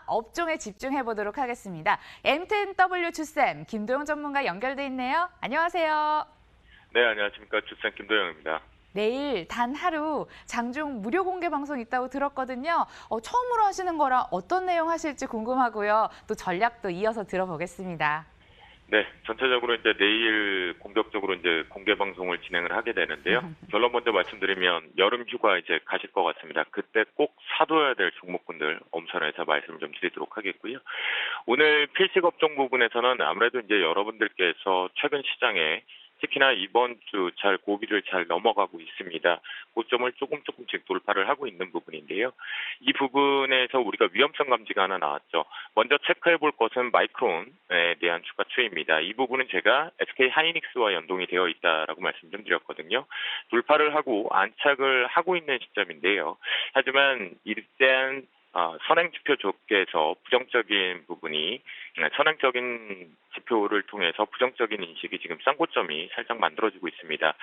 업종에 집중해 보도록 하겠습니다. M10W 주쌤, 김도영 전문가 연결돼 있네요. 안녕하세요. 네, 안녕하십니까. 주생 김도영입니다. 내일 단 하루 장중 무료 공개 방송 있다고 들었거든요. 처음으로 하시는 거라 어떤 내용 하실지 궁금하고요. 또 전략도 이어서 들어보겠습니다. 네, 전체적으로 이제 내일 공격적으로 이제 공개 방송을 진행을 하게 되는데요. 결론 먼저 말씀드리면 여름 휴가 이제 가실 것 같습니다. 그때 꼭 사둬야 될 종목군들 엄선해서 말씀을 좀 드리도록 하겠고요. 오늘 필식 업종 부분에서는 아무래도 이제 여러분들께서 최근 시장에 특히나 이번 주 잘 고비를 잘 넘어가고 있습니다. 고점을 조금씩 돌파를 하고 있는 부분인데요. 이 부분에서 우리가 위험성 감지가 하나 나왔죠. 먼저 체크해 볼 것은 마이크론에 대한 추가 추이입니다. 이 부분은 제가 SK 하이닉스와 연동이 되어 있다라고 말씀 좀 드렸거든요. 돌파를 하고 안착을 하고 있는 시점인데요. 하지만 일단 선행지표 쪽에서 부정적인 부분이 선행적인 지표를 통해서 부정적인 인식이 지금 쌍고점이 살짝 만들어지고 있습니다.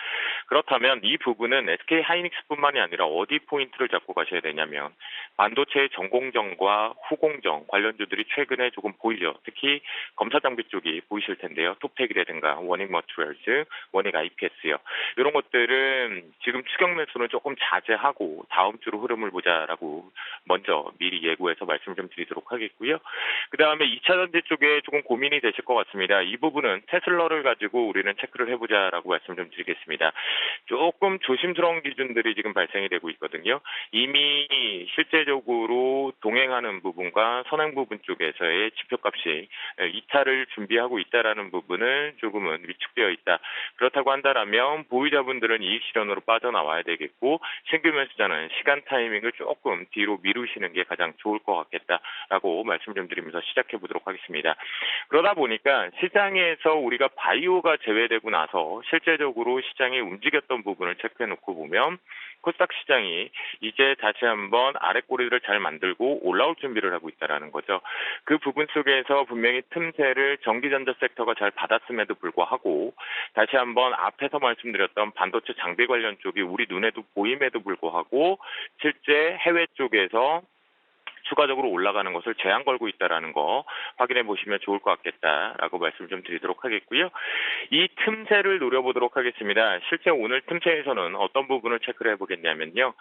그렇다면 이 부분은 SK 하이닉스뿐만이 아니라 어디 포인트를 잡고 가셔야 되냐면 반도체의 전공정과 후공정 관련주들이 최근에 조금 보이죠. 특히 검사 장비 쪽이 보이실 텐데요. 톱텍이라든가 원익 머티리얼즈, 원익 IPS요. 이런 것들은 지금 추격 매수는 조금 자제하고 다음 주로 흐름을 보자라고 먼저 미리 예고해서 말씀 좀 드리도록 하겠고요. 그 다음에 2차 전지 쪽에 조금 고민이 되실 것 같습니다. 이 부분은 테슬라를 가지고 우리는 체크를 해보자라고 말씀 좀 드리겠습니다. 조금 조심스러운 기준들이 지금 발생이 되고 있거든요. 이미 실제적으로 동행하는 부분과 선행 부분 쪽에서의 지표값이 이탈을 준비하고 있다라는 부분은 조금은 위축되어 있다. 그렇다고 한다면 보유자분들은 이익 실현으로 빠져나와야 되겠고 신규 매수자는 시간 타이밍을 조금 뒤로 미루시는 게 가장 좋을 것 같겠다라고 말씀 좀 드리면서 시작해 보도록 하겠습니다. 그러다 보니까 시장에서 우리가 바이오가 제외되고 나서 실제적으로 시장이 움직였던 부분을 체크해 놓고 보면 코스닥 시장이 이제 다시 한번 아랫꼬리를 잘 만들고 올라올 준비를 하고 있다는 거죠. 그 부분 속에서 분명히 틈새를 전기전자 섹터가 잘 받았음에도 불구하고 다시 한번 앞에서 말씀드렸던 반도체 장비 관련 쪽이 우리 눈에도 보임에도 불구하고 실제 해외 쪽에서 추가적으로 올라가는 것을 제한 걸고 있다는 거 확인해 보시면 좋을 것 같겠다라고 말씀 좀 드리도록 하겠고요. 이 틈새를 노려보도록 하겠습니다. 실제 오늘 틈새에서는 어떤 부분을 체크를 해보겠냐면요.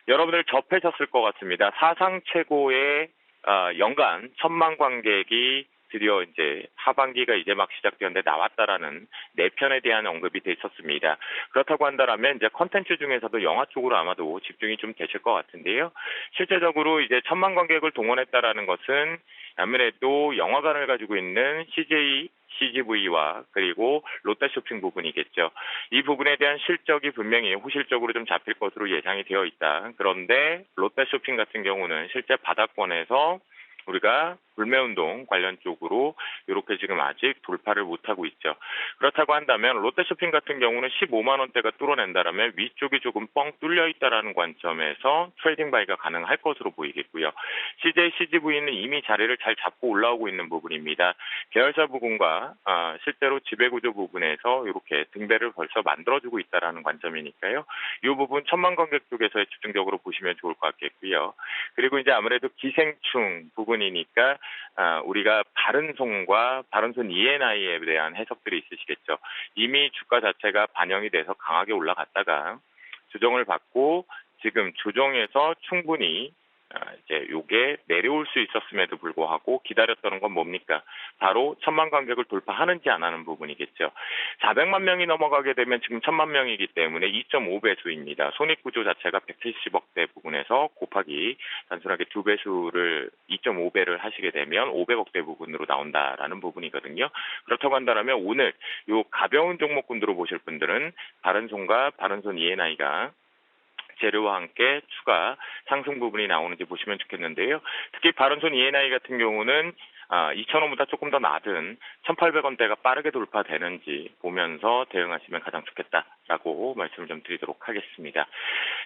여러분들 접하셨을 것 같습니다. 사상 최고의 연간 1,000만 관객이 드디어 이제 하반기가 이제 막 시작되었는데 나왔다라는 4편에 대한 언급이 돼 있었습니다. 그렇다고 한다면 이제 컨텐츠 중에서도 영화 쪽으로 아마도 집중이 좀 되실 것 같은데요. 실제적으로 이제 1,000만 관객을 동원했다라는 것은 아무래도 영화관을 가지고 있는 CGV와 그리고 롯데쇼핑 부분이겠죠. 이 부분에 대한 실적이 분명히 호실적으로 좀 잡힐 것으로 예상이 되어 있다. 그런데 롯데쇼핑 같은 경우는 실제 바닥권에서 우리가 불매운동 관련 쪽으로 이렇게 지금 아직 돌파를 못하고 있죠. 그렇다고 한다면 롯데쇼핑 같은 경우는 15만 원대가 뚫어낸다라면 위쪽이 조금 뻥 뚫려 있다라는 관점에서 트레이딩 바이가 가능할 것으로 보이겠고요. CJCGV는 이미 자리를 잘 잡고 올라오고 있는 부분입니다. 계열사 부분과 실제로 지배구조 부분에서 이렇게 등배를 벌써 만들어주고 있다라는 관점이니까요. 이 부분 1,000만 관객 쪽에서 집중적으로 보시면 좋을 것 같겠고요. 그리고 이제 아무래도 기생충 부분이니까 우리가 바른손과 바른손 ENI에 대한 해석들이 있으시겠죠. 이미 주가 자체가 반영이 돼서 강하게 올라갔다가 조정을 받고 지금 조정에서 충분히 이제 요게 내려올 수 있었음에도 불구하고 기다렸던 건 뭡니까? 바로 1,000만 관객을 돌파하는지 안 하는 부분이겠죠. 400만 명이 넘어가게 되면 지금 1,000만 명이기 때문에 2.5배수입니다. 손익구조 자체가 170억대 부분에서 곱하기 단순하게 2배수를 2.5배를 하시게 되면 500억대 부분으로 나온다라는 부분이거든요. 그렇다고 한다면 오늘 요 가벼운 종목군으로 보실 분들은 바른손과 바른손 ENI가 재료와 함께 추가 상승 부분이 나오는지 보시면 좋겠는데요. 특히 바른손 ENI 같은 경우는 2,000원보다 조금 더 낮은 1,800원대가 빠르게 돌파되는지 보면서 대응하시면 가장 좋겠다라고 말씀을 좀 드리도록 하겠습니다.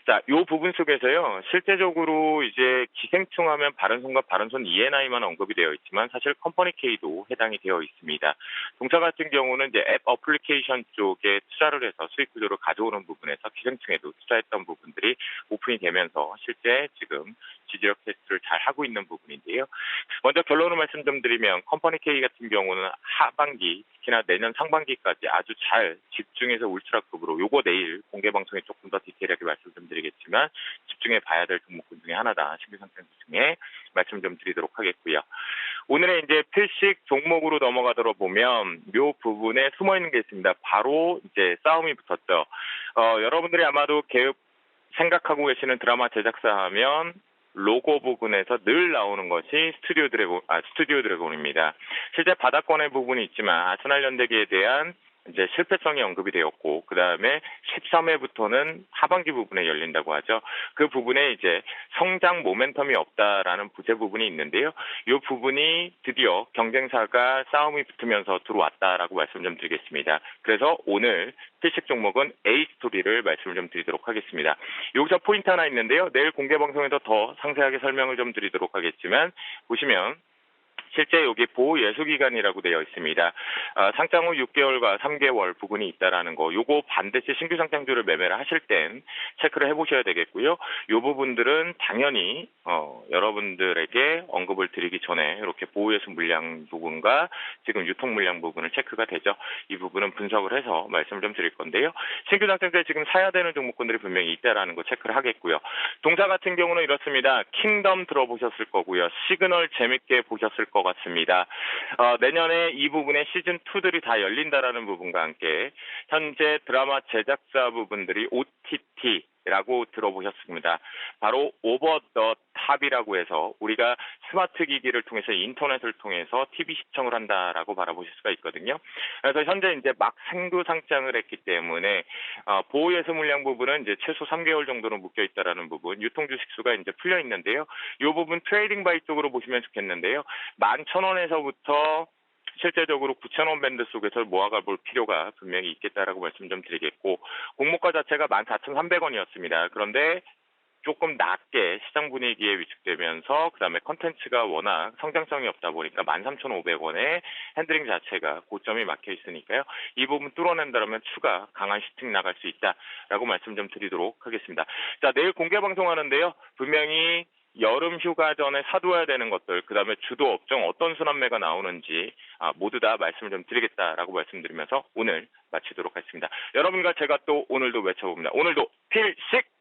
자, 이 부분 속에서요. 실제적으로 이제 기생충 하면 바른손과 바른손 ENI만 언급이 되어 있지만 사실 컴퍼니 K도 해당이 되어 있습니다. 동사 같은 경우는 이제 앱 어플리케이션 쪽에 투자를 해서 수익 구조를 가져오는 부분에서 기생충에도 투자했던 부분들이 오픈이 되면서 실제 지금 지지력 테스트를 잘 하고 있는 부분인데요. 먼저 결론을 말씀 좀 드리면 컴퍼니 K 같은 경우는 하반기, 특히나 내년 상반기까지 아주 잘 집중해서 울트라급으로 요거 내일 공개 방송에 조금 더 디테일하게 말씀 좀 드리겠지만 집중해 봐야 될 종목군 중에 하나다. 신규 상장주 중에 말씀 좀 드리도록 하겠고요. 오늘의 이제 필식 종목으로 넘어가도록 보면 요 부분에 숨어 있는 게 있습니다. 바로 이제 싸움이 붙었죠. 여러분들이 아마도 생각하고 계시는 드라마 제작사 하면 로고 부분에서 늘 나오는 것이 스튜디오 드래곤입니다. 실제 바닥권의 부분이 있지만 아스날 연대기에 대한 이제 실패성이 언급이 되었고, 그 다음에 13회부터는 하반기 부분에 열린다고 하죠. 그 부분에 이제 성장 모멘텀이 없다라는 부재 부분이 있는데요. 이 부분이 드디어 경쟁사가 싸움이 붙으면서 들어왔다라고 말씀 좀 드리겠습니다. 그래서 오늘 필식 종목은 A스토리를 말씀을 좀 드리도록 하겠습니다. 여기서 포인트 하나 있는데요. 내일 공개 방송에서 더 상세하게 설명을 좀 드리도록 하겠지만, 보시면 실제 여기 보호 예수 기간이라고 되어 있습니다. 상장 후 6개월과 3개월 부분이 있다라는 거, 요거 반드시 신규 상장주를 매매를 하실 땐 체크를 해보셔야 되겠고요. 요 부분들은 당연히 여러분들에게 언급을 드리기 전에 이렇게 보호 예수 물량 부분과 지금 유통 물량 부분을 체크가 되죠. 이 부분은 분석을 해서 말씀을 좀 드릴 건데요. 신규 상장주에 지금 사야 되는 종목군들이 분명히 있다라는 거 체크를 하겠고요. 동사 같은 경우는 이렇습니다. 킹덤 들어보셨을 거고요. 시그널 재밌게 보셨을 것 같습니다. 내년에 이 부분에 시즌2들이 다 열린다라는 부분과 함께 현재 드라마 제작사 부분들이 OTT라고 들어보셨습니다. 바로 오버 더 탑이라고 해서 우리가 스마트 기기를 통해서 인터넷을 통해서 TV 시청을 한다라고 바라보실 수가 있거든요. 그래서 현재 이제 막 생두 상장을 했기 때문에 보호 예수 물량 부분은 이제 최소 3개월 정도는 묶여 있다라는 부분, 유통 주식수가 이제 풀려 있는데요. 이 부분 트레이딩 바이 쪽으로 보시면 좋겠는데요. 11,000원에서부터 실제적으로 9,000원 밴드 속에서 모아가 볼 필요가 분명히 있겠다라고 말씀 좀 드리겠고, 공모가 자체가 14,300원이었습니다. 그런데 조금 낮게 시장 분위기에 위축되면서 그다음에 컨텐츠가 워낙 성장성이 없다 보니까 13,500원에 핸들링 자체가 고점이 막혀 있으니까요. 이 부분 뚫어낸다면 추가 강한 슈팅 나갈 수 있다라고 말씀 좀 드리도록 하겠습니다. 자, 내일 공개 방송하는데요. 분명히 여름 휴가 전에 사둬야 되는 것들, 그 다음에 주도 업종 어떤 순환매가 나오는지 모두 다 말씀을 좀 드리겠다라고 말씀드리면서 오늘 마치도록 하겠습니다. 여러분과 제가 또 오늘도 외쳐봅니다. 오늘도 필식!